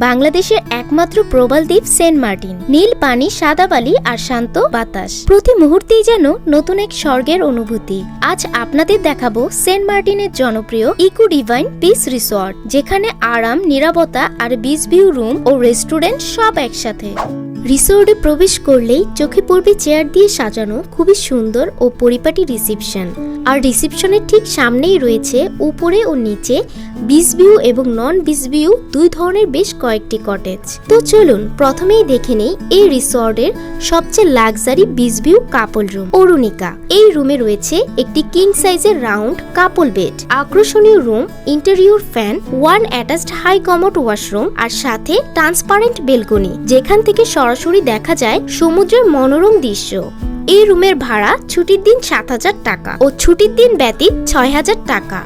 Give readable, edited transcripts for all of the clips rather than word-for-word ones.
বাংলাদেশের একমাত্র প্রবাল দ্বীপ সেন্ট মার্টিন। নীল পানি, সাদা বালি আর শান্ত বাতাস, প্রতি মুহূর্তেই যেন নতুন এক স্বর্গের অনুভূতি। আজ আপনাদের দেখাবো সেন্ট মার্টিনের জনপ্রিয় ইকো ডিভাইন পিস রিসর্ট, যেখানে আরাম, নিরাপত্তা আর বিচ ভিউ রুম ও রেস্টুরেন্ট সব একসাথে। রিসোর্টে প্রবেশ করলেই চোখে পড়বে চেয়ার দিয়ে সাজানো খুবই সুন্দর ও পরিপাটি রিসেপশন। আর রিসেপশনের ঠিক সামনেই রয়েছে উপরে ও নিচে বিচ ভিউ এবং নন বিচ ভিউ দুই ধরনের বেশ কয়েকটি কটেজ। তো চলুন প্রথমেই দেখে নেই এই রিসর্টের সবচেয়ে luxury beach view couple room, Arunika. এই রুমে রয়েছে একটি কিং সাইজের রাউন্ড কাপল বেড, আকর্ষণীয় room, interior fan, one attached high commode washroom আর সাথে ট্রান্সপারেন্ট বেলকনি, যেখান থেকে সরাসরি দেখা যায় সমুদ্রের মনোরম দৃশ্য। এই রুমের ভাড়া ছুটির দিন ৭,০০০ টাকা ও ছুটির দিন ব্যতীত ৬,০০০ টাকা।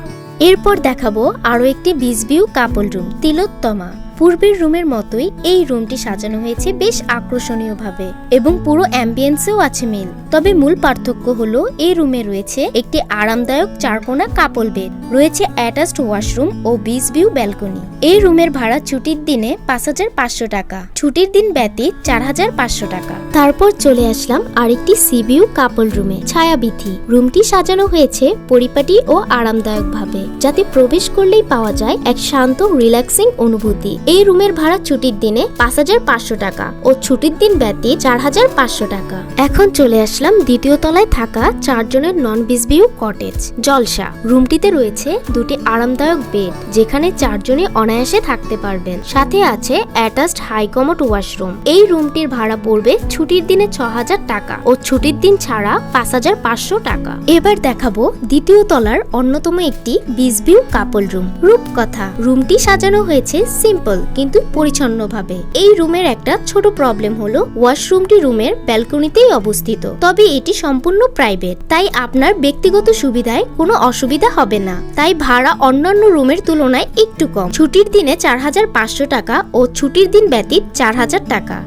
এরপর দেখাবো আরো একটি বিচ ভিউ কাপল রুম, তিলোত্তমা। পূর্বের রুমের মতোই এই রুমটি সাজানো হয়েছে বেশ আকর্ষণীয় ভাবে এবং পুরো অ্যাম্বিয়েন্সেও আছে মিল। তবে মূল পার্থক্য হলো এই রুমে রয়েছে একটি আরামদায়ক চারকোনা কাপল বেড, রয়েছে অ্যাটাচড ওয়াশরুম ও বিচ ভিউ ব্যালকনি। এই রুমের ভাড়া ছুটির দিনে ৫,৫০০ টাকা, ছুটির দিন ব্যতীত ৪,৫০০ টাকা। তারপর চলে আসলাম আরেকটি সি ভিউ কাপল রুমে, ছায়াবিথি। রুমটি সাজানো হয়েছে পরিপাটি ও আরামদায়ক ভাবে, যাতে প্রবেশ করলেই পাওয়া যায় এক শান্ত রিল্যাক্সিং অনুভূতি। এই রুমের ভাড়া ছুটির দিনে ৫,৫০০ টাকা ও ছুটির দিন ব্যতীত ৪,৫০০ টাকা। এখন চলে আসলাম দ্বিতীয় তলায় থাকা ৪ জনের নন বিচ ভিউ কটেজ, জলসা। রুমটিতে রয়েছে দুটি আরামদায়ক বেড, যেখানে ৪ জনে অনায়াসে থাকতে পারবেন। সাথে আছে অ্যাটাচড হাই কমোড ওয়াশরুম। এই রুমটির ভাড়া পড়বে ছুটির দিনে ৬,০০০ টাকা ও ছুটির দিন ছাড়া ৫,৫০০ টাকা। এবার দেখাবো দ্বিতীয় তলার অন্যতম একটি বিচ ভিউ কাপল রুম, রূপকথা। রুমটি সাজানো হয়েছে সিম্পল কিন্তু পরিচ্ছন্নভাবে। এই রুমের একটা ছোট প্রবলেম হলো ওয়াশরুমটি রুমের ব্যালকনিতেই অবস্থিত, তবে এটি সম্পূর্ণ প্রাইভেট, তাই আপনার ব্যক্তিগত সুবিধায় কোনো অসুবিধা হবে না। তাই ভাড়া অন্যান্য রুমের তুলনায় একটু কম, ছুটির দিনে ৪,৫০০ টাকা ও ছুটির দিন ব্যতীত ৪,০০০ টাকা।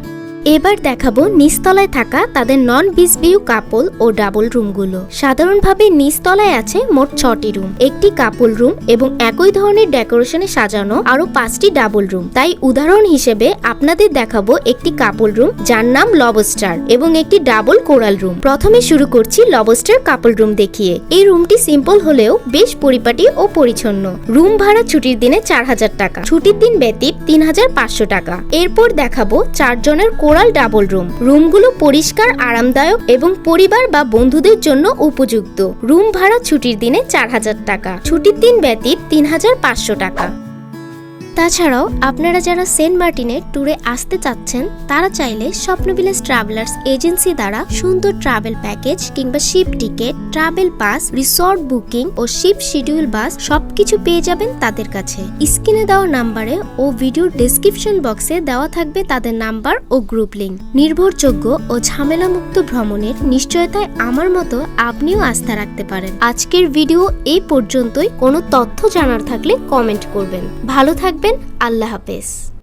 এবার দেখাবো নিচতলায় থাকা তাদের নন বিচ ভিউ কাপল ও ডাবল রুমগুলো। সাধারণভাবে নিচতলায় আছে মোট ৬টি রুম, একটি কাপল রুম এবং একই ধরনের ডেকোরেশনে সাজানো আরো ৫টি ডাবল রুম। তাই উদাহরণ হিসেবে আপনাদের দেখাবো একটি কাপল রুম যার নাম লবস্টার এবং একটি ডাবল কোরাল রুম। প্রথমে শুরু করছি লবস্টার কাপল রুম দেখিয়ে। এই রুমটি সিম্পল হলেও বেশ পরিপাটি ও পরিচ্ছন্ন। রুম ভাড়া ছুটির দিনে ৪,০০০ টাকা, ছুটির দিন ব্যতীত ৩,৫০০ টাকা। এরপর দেখাবো ৪ জনের কোরাল ডাবল রুম। রুমগুলো পরিষ্কার, আরামদায়ক এবং পরিবার বা বন্ধুদের জন্য উপযুক্ত। রুম ভাড়া ছুটির দিনে ৪,০০০ টাকা, ছুটির দিন ব্যতীত ৩,৫০০ টাকা। তাছাড়াও আপনারা যারা সেন্ট মার্টিনের ট্যুরে আসতে চাচ্ছেন, তারা চাইলে স্বপ্নবিলাস ট্রাভেলার্স এজেন্সি দ্বারা সুন্দর ট্রাভেল প্যাকেজ কিংবা ship ticket, travel pass, resort booking ও শিপ শিডিউল বাস সবকিছু পেয়ে যাবেন তাদের কাছে। স্ক্রিনে দেওয়া নাম্বারে ও ভিডিওর ডেসক্রিপশন বক্সে দেওয়া থাকবে তাদের নাম্বার ও গ্রুপ লিংক। নির্ভরযোগ্য ও ঝামেলামুক্ত ভ্রমণের নিশ্চয়তায় আমার মতো আপনিও আস্থা রাখতে পারেন। আজকের ভিডিও এই পর্যন্তই। কোনো তথ্য জানার থাকলে কমেন্ট করবেন। ভালো থাকবেন। আল্লাহ হাফেজ।